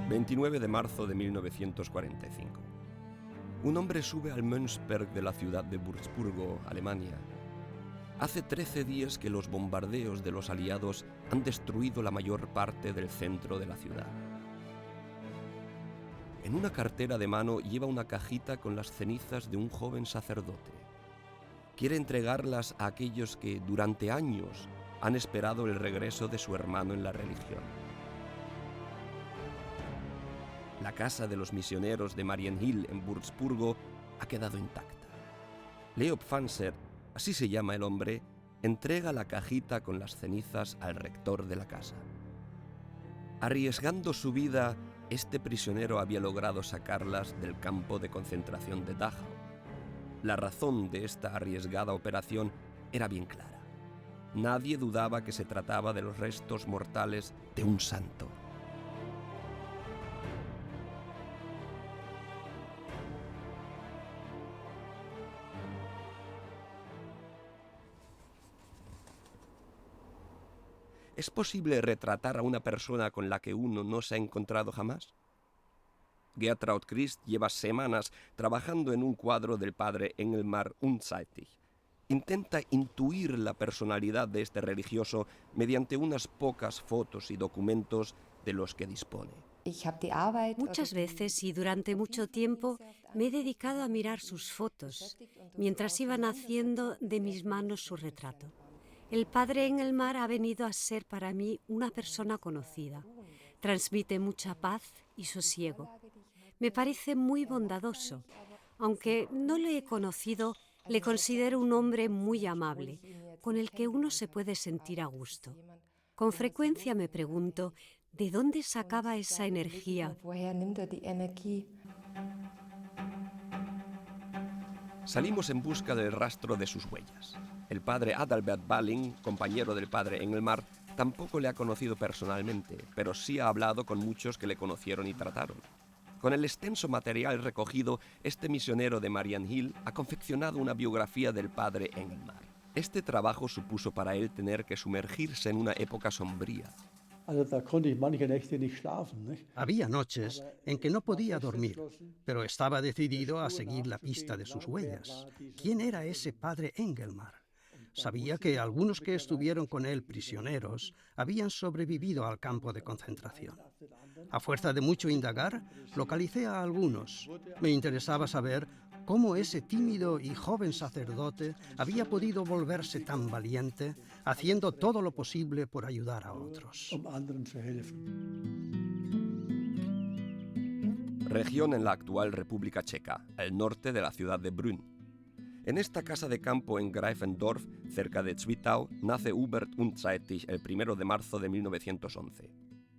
29 de marzo de 1945. Un hombre sube al Mönchsberg de la ciudad de Würzburgo, Alemania. Hace 13 días que los bombardeos de los aliados han destruido la mayor parte del centro de la ciudad. En una cartera de mano lleva una cajita con las cenizas de un joven sacerdote. Quiere entregarlas a aquellos que durante años han esperado el regreso de su hermano en la religión. La casa de los misioneros de Marienhill en Würzburgo ha quedado intacta. Leo Pfanzer, así se llama el hombre, entrega la cajita con las cenizas al rector de la casa. Arriesgando su vida, este prisionero había logrado sacarlas del campo de concentración de Dachau. La razón de esta arriesgada operación era bien clara. Nadie dudaba que se trataba de los restos mortales de un santo. ¿Es posible retratar a una persona con la que uno no se ha encontrado jamás? Gertraud Christ lleva semanas trabajando en un cuadro del padre Engelmar Unzeitig. Intenta intuir la personalidad de este religioso mediante unas pocas fotos y documentos de los que dispone. Muchas veces y durante mucho tiempo me he dedicado a mirar sus fotos, mientras iban haciendo de mis manos su retrato. El padre Engelmar ha venido a ser para mí una persona conocida. Transmite mucha paz y sosiego. Me parece muy bondadoso. Aunque no le he conocido, le considero un hombre muy amable, con el que uno se puede sentir a gusto. Con frecuencia me pregunto, ¿de dónde sacaba esa energía? Salimos en busca del rastro de sus huellas. El padre Adalbert Balling, compañero del padre Engelmar, tampoco le ha conocido personalmente, pero sí ha hablado con muchos que le conocieron y trataron. Con el extenso material recogido, este misionero de Marienhill ha confeccionado una biografía del padre Engelmar. Este trabajo supuso para él tener que sumergirse en una época sombría. Había noches en que no podía dormir, pero estaba decidido a seguir la pista de sus huellas. ¿Quién era ese padre Engelmar? Sabía que algunos que estuvieron con él prisioneros habían sobrevivido al campo de concentración. A fuerza de mucho indagar, localicé a algunos. Me interesaba saber cómo ese tímido y joven sacerdote había podido volverse tan valiente, haciendo todo lo posible por ayudar a otros. Región en la actual República Checa, al norte de la ciudad de Brünn. En esta casa de campo en Greifendorf, cerca de Zwickau, nace Hubert Unzeitig el 1 de marzo de 1911.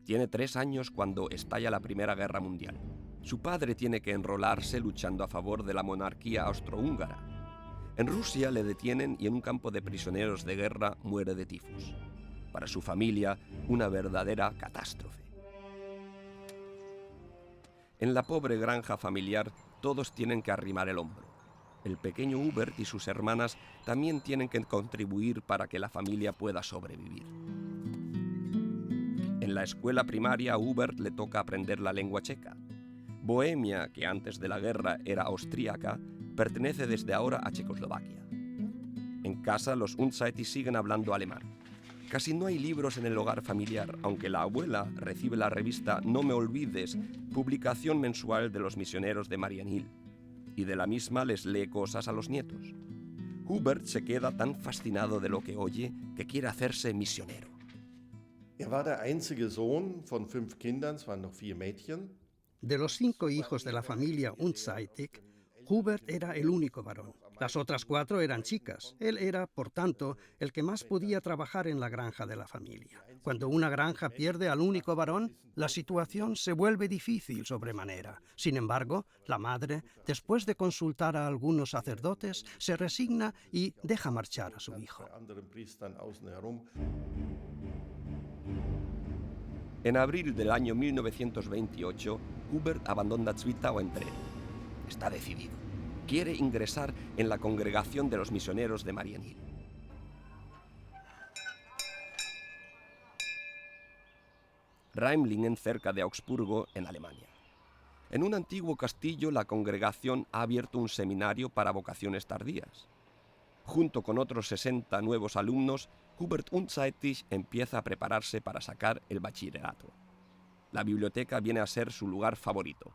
Tiene 3 años cuando estalla la Primera Guerra Mundial. Su padre tiene que enrolarse luchando a favor de la monarquía austrohúngara. En Rusia le detienen y en un campo de prisioneros de guerra muere de tifus. Para su familia, una verdadera catástrofe. En la pobre granja familiar, todos tienen que arrimar el hombro. El pequeño Hubert y sus hermanas también tienen que contribuir para que la familia pueda sobrevivir. En la escuela primaria a Hubert le toca aprender la lengua checa. Bohemia, que antes de la guerra era austríaca, pertenece desde ahora a Checoslovaquia. En casa los Unzeitig siguen hablando alemán. Casi no hay libros en el hogar familiar, aunque la abuela recibe la revista No me olvides, publicación mensual de los misioneros de Marienhill, y de la misma les lee cosas a los nietos. Hubert se queda tan fascinado de lo que oye que quiere hacerse misionero. War der einzige Sohn von 5 Kindern, es waren noch 4 Mädchen. De los 5 hijos de la familia Unzeitig, Hubert era el único varón. Las otras 4 eran chicas. Él era, por tanto, el que más podía trabajar en la granja de la familia. Cuando una granja pierde al único varón, la situación se vuelve difícil sobremanera. Sin embargo, la madre, después de consultar a algunos sacerdotes, se resigna y deja marchar a su hijo. En abril del año 1928, Hubert abandona Zwickau en tren. Está decidido. Quiere ingresar en la congregación de los misioneros de Marienhill. Reimlingen, cerca de Augsburgo, en Alemania. En un antiguo castillo, la congregación ha abierto un seminario para vocaciones tardías. Junto con otros 60 nuevos alumnos, Hubert Unzeitig empieza a prepararse para sacar el bachillerato. La biblioteca viene a ser su lugar favorito.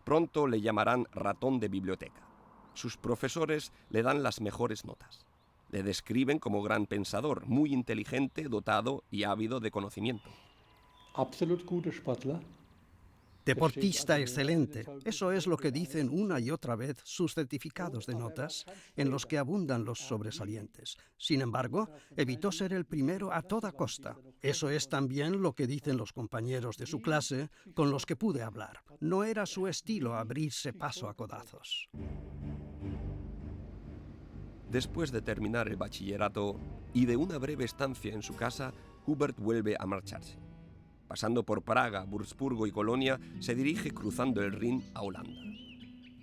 Pronto le llamarán ratón de biblioteca. Sus profesores le dan las mejores notas. Le describen como gran pensador, muy inteligente, dotado y ávido de conocimiento. Absolut guter Sportler. Deportista excelente. Eso es lo que dicen una y otra vez sus certificados de notas, en los que abundan los sobresalientes. Sin embargo, evitó ser el primero a toda costa. Eso es también lo que dicen los compañeros de su clase con los que pude hablar. No era su estilo abrirse paso a codazos. Después de terminar el bachillerato y de una breve estancia en su casa, Hubert vuelve a marcharse. Pasando por Praga, Wurzburgo y Colonia, se dirige cruzando el Rin a Holanda.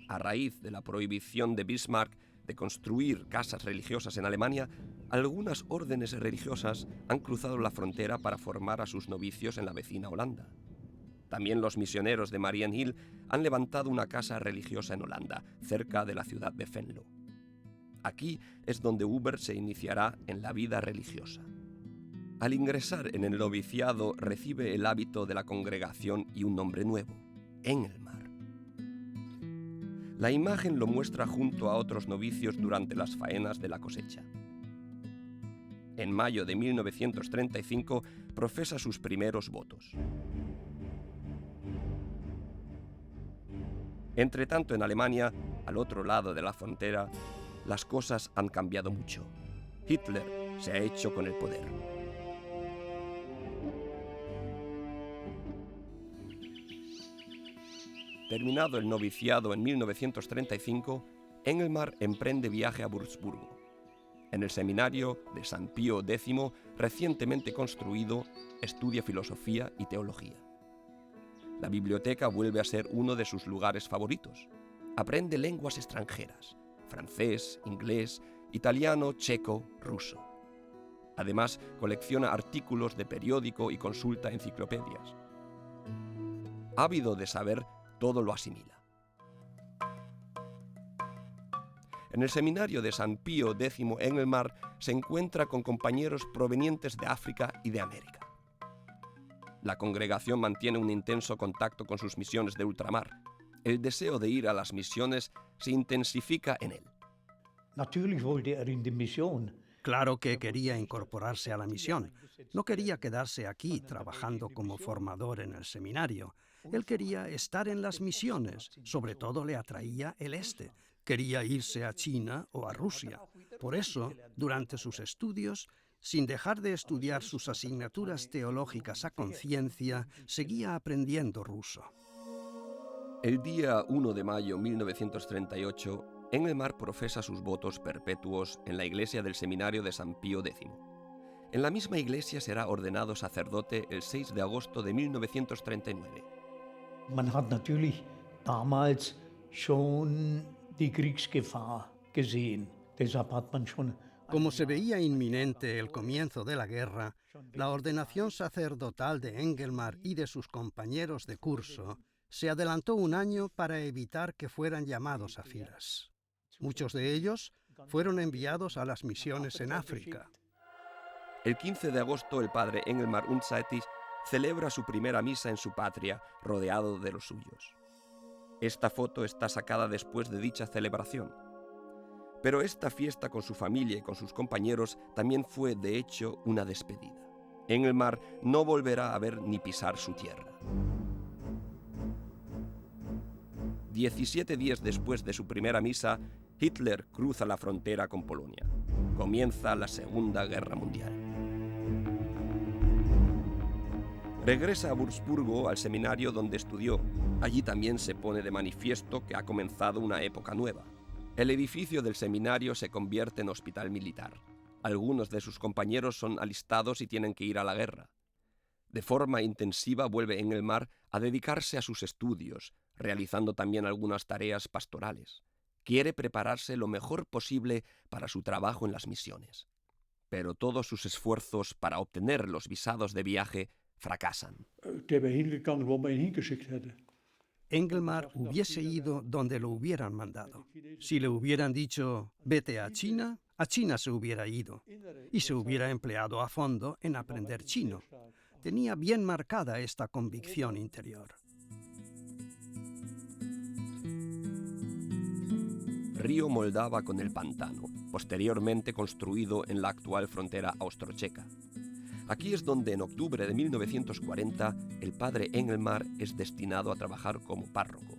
A raíz de la prohibición de Bismarck de construir casas religiosas en Alemania, algunas órdenes religiosas han cruzado la frontera para formar a sus novicios en la vecina Holanda. También los misioneros de Marienhill han levantado una casa religiosa en Holanda, cerca de la ciudad de Venlo. Aquí es donde Hubert se iniciará en la vida religiosa. Al ingresar en el noviciado recibe el hábito de la congregación y un nombre nuevo, Engelmar. La imagen lo muestra junto a otros novicios durante las faenas de la cosecha. En mayo de 1935 profesa sus primeros votos. Entretanto, en Alemania, al otro lado de la frontera, las cosas han cambiado mucho. Hitler se ha hecho con el poder. Terminado el noviciado en 1935, Engelmar emprende viaje a Wurzburgo. En el seminario de San Pío X, recientemente construido, estudia filosofía y teología. La biblioteca vuelve a ser uno de sus lugares favoritos. Aprende lenguas extranjeras: francés, inglés, italiano, checo, ruso. Además, colecciona artículos de periódico y consulta enciclopedias. Ávido de saber, todo lo asimila. En el seminario de San Pío X, Engelmar se encuentra con compañeros provenientes de África y de América. La congregación mantiene un intenso contacto con sus misiones de ultramar. El deseo de ir a las misiones se intensifica en él. Natürlich wollte in die Mission. Claro que quería incorporarse a la misión. No quería quedarse aquí trabajando como formador en el seminario. Él quería estar en las misiones. Sobre todo le atraía el este. Quería irse a China o a Rusia. Por eso, durante sus estudios, sin dejar de estudiar sus asignaturas teológicas a conciencia, seguía aprendiendo ruso. El día 1 de mayo de 1938, Engelmar profesa sus votos perpetuos en la iglesia del seminario de San Pío X. En la misma iglesia será ordenado sacerdote el 6 de agosto de 1939. Man hat natürlich damals schon die Kriegsgefahr gesehen. Deshalb hat man schon. Como se veía inminente el comienzo de la guerra, la ordenación sacerdotal de Engelmar y de sus compañeros de curso se adelantó un año para evitar que fueran llamados a filas. Muchos de ellos fueron enviados a las misiones en África. El 15 de agosto, el padre Engelmar Unzeitig celebra su primera misa en su patria, rodeado de los suyos. Esta foto está sacada después de dicha celebración. Pero esta fiesta con su familia y con sus compañeros también fue, de hecho, una despedida. Engelmar no volverá a ver ni pisar su tierra. 17 días después de su primera misa, Hitler cruza la frontera con Polonia. Comienza la Segunda Guerra Mundial. Regresa a Wurzburgo, al seminario donde estudió. Allí también se pone de manifiesto que ha comenzado una época nueva. El edificio del seminario se convierte en hospital militar. Algunos de sus compañeros son alistados y tienen que ir a la guerra. De forma intensiva vuelve Engelmar a dedicarse a sus estudios, realizando también algunas tareas pastorales. Quiere prepararse lo mejor posible para su trabajo en las misiones. Pero todos sus esfuerzos para obtener los visados de viaje fracasan. Der wäre hingegangen, wo man ihn hingeschickt hätte. Engelmar hubiese ido donde lo hubieran mandado. Si le hubieran dicho, vete a China se hubiera ido y se hubiera empleado a fondo en aprender chino. Tenía bien marcada esta convicción interior. Río moldava con el pantano, posteriormente construido en la actual frontera austrocheca. Aquí es donde en octubre de 1940 el padre Engelmar es destinado a trabajar como párroco.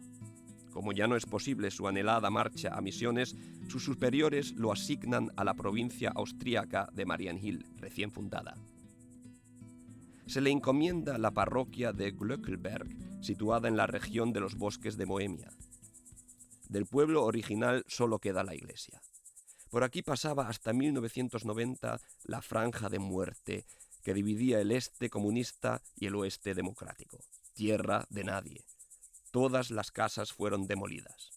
Como ya no es posible su anhelada marcha a misiones, sus superiores lo asignan a la provincia austríaca de Marienhill, recién fundada. Se le encomienda la parroquia de Glöckelberg, situada en la región de los bosques de Bohemia. Del pueblo original solo queda la iglesia. Por aquí pasaba hasta 1990 la franja de muerte que dividía el este comunista y el oeste democrático. Tierra de nadie. Todas las casas fueron demolidas.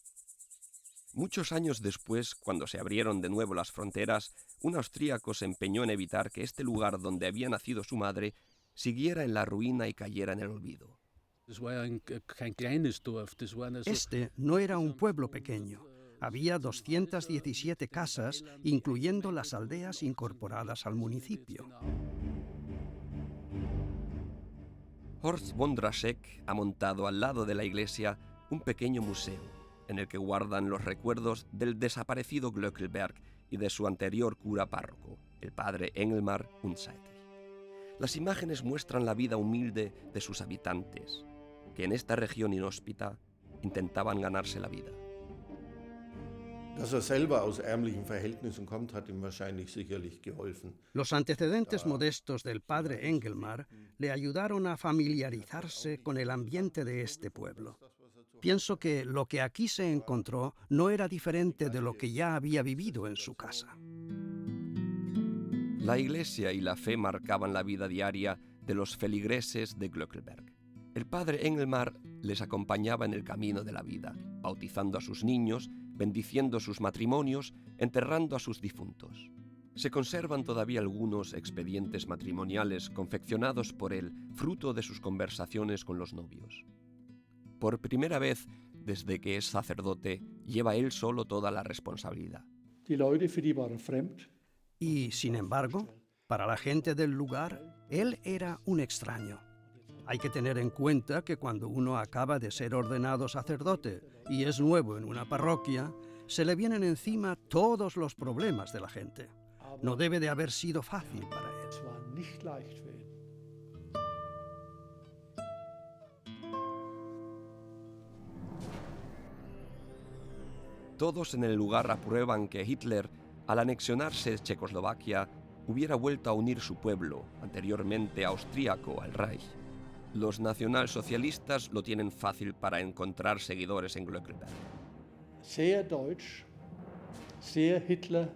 Muchos años después, cuando se abrieron de nuevo las fronteras, un austríaco se empeñó en evitar que este lugar donde había nacido su madre siguiera en la ruina y cayera en el olvido. Este no era un pueblo pequeño. Había 217 casas, incluyendo las aldeas incorporadas al municipio. Horst Wondraschek ha montado al lado de la iglesia un pequeño museo en el que guardan los recuerdos del desaparecido Glöckelberg y de su anterior cura párroco, el padre Engelmar Unzeitig. Las imágenes muestran la vida humilde de sus habitantes, que en esta región inhóspita intentaban ganarse la vida. Dass selber aus ärmlichen Verhältnissen kommt, hat ihm wahrscheinlich sicherlich geholfen. Los antecedentes modestos del padre Engelmar le ayudaron a familiarizarse con el ambiente de este pueblo. Pienso que lo que aquí se encontró no era diferente de lo que ya había vivido en su casa. La iglesia y la fe marcaban la vida diaria de los feligreses de Glöckelberg. El padre Engelmar les acompañaba en el camino de la vida, bautizando a sus niños, bendiciendo sus matrimonios, enterrando a sus difuntos. Se conservan todavía algunos expedientes matrimoniales confeccionados por él, fruto de sus conversaciones con los novios. Por primera vez, desde que es sacerdote, lleva él solo toda la responsabilidad. Y, sin embargo, para la gente del lugar, él era un extraño. Hay que tener en cuenta que cuando uno acaba de ser ordenado sacerdote y es nuevo en una parroquia, se le vienen encima todos los problemas de la gente. No debe de haber sido fácil para él. Todos en el lugar aprueban que Hitler, al anexionarse Checoslovaquia, hubiera vuelto a unir su pueblo, anteriormente austríaco, al Reich. Los nacionalsocialistas lo tienen fácil para encontrar seguidores en Glöckelberg. Sehr deutsch, sehr Hitler,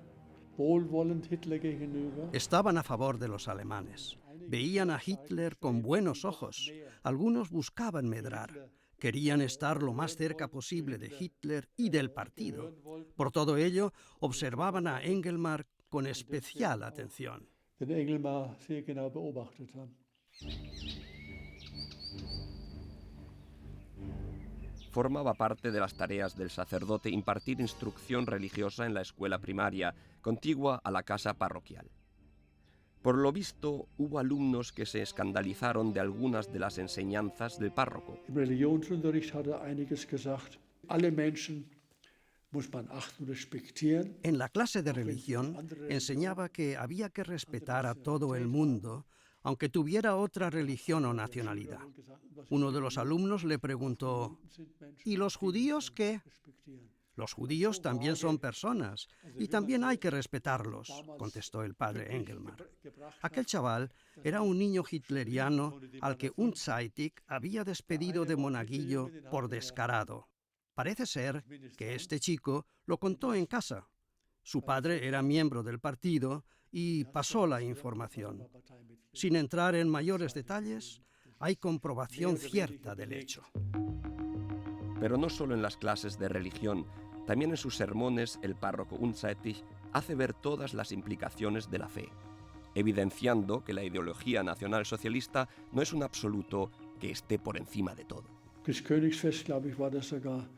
wohlwollend Hitler gegenüber. Estaban a favor de los alemanes. Veían a Hitler con buenos ojos. Algunos buscaban medrar. Querían estar lo más cerca posible de Hitler y del partido. Por todo ello, observaban a Engelmar con especial atención. Den Engelmar sehr genau beobachtet haben. Formaba parte de las tareas del sacerdote impartir instrucción religiosa en la escuela primaria, contigua a la casa parroquial. Por lo visto, hubo alumnos que se escandalizaron de algunas de las enseñanzas del párroco. Im Religionsunterricht hat einiges gesagt. Alle Menschen muss man achten und respektieren. En la clase de religión enseñaba que había que respetar a todo el mundo, aunque tuviera otra religión o nacionalidad. Uno de los alumnos le preguntó, ¿y los judíos qué? Los judíos también son personas y también hay que respetarlos, contestó el padre Engelmar. Aquel chaval era un niño hitleriano al que Unzeitig había despedido de monaguillo por descarado. Parece ser que este chico lo contó en casa. Su padre era miembro del partido y pasó la información. Sin entrar en mayores detalles, hay comprobación cierta del hecho. Pero no solo en las clases de religión, también en sus sermones el párroco Unzeitig hace ver todas las implicaciones de la fe. evidenciando que la ideología nacionalsocialista no es un absoluto que esté por encima de todo. Das Königsfest, glaube ich, war das sogar.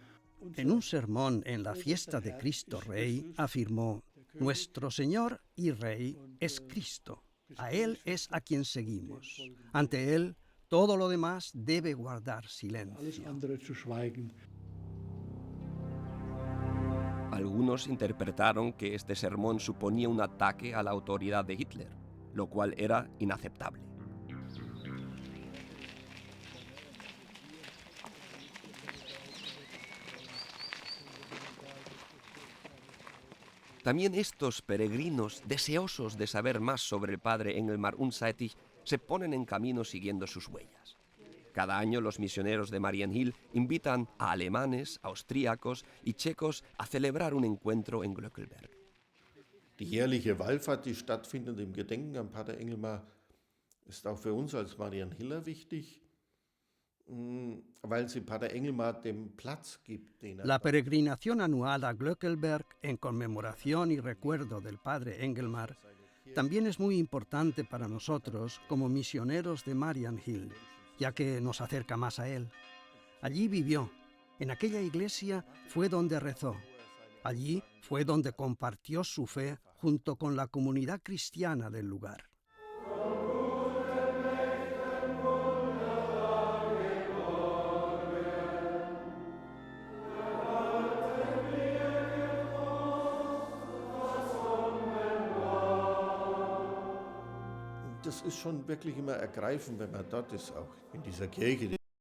En un sermón en la fiesta de Cristo Rey afirmó: Nuestro Señor y Rey es Cristo. A Él es a quien seguimos. Ante Él, todo lo demás debe guardar Alles silencio. andere zu schweigen. Algunos interpretaron que este sermón suponía un ataque a la autoridad de Hitler, lo cual era inaceptable. También estos peregrinos, deseosos de saber más sobre el padre Engelmar Unzeitig, se ponen en camino siguiendo sus huellas. Cada año los misioneros de Marienhill invitan a alemanes, austríacos y checos a celebrar un encuentro en Glöckelberg. Die jährliche Wallfahrt, die stattfindet im Gedenken an Pater Engelmar, ist auch für uns als Marienhiller wichtig, weil sie Pater Engelmar den Platz gibt, den La peregrinación anual a Glöckelberg en conmemoración y recuerdo del padre Engelmar también es muy importante para nosotros como misioneros de Marienhill, ya que nos acerca más a él. Allí vivió, en aquella iglesia fue donde rezó, allí fue donde compartió su fe junto con la comunidad cristiana del lugar. Das ist schon wirklich immer ergreifend, wenn man dort ist, auch in dieser Kirche.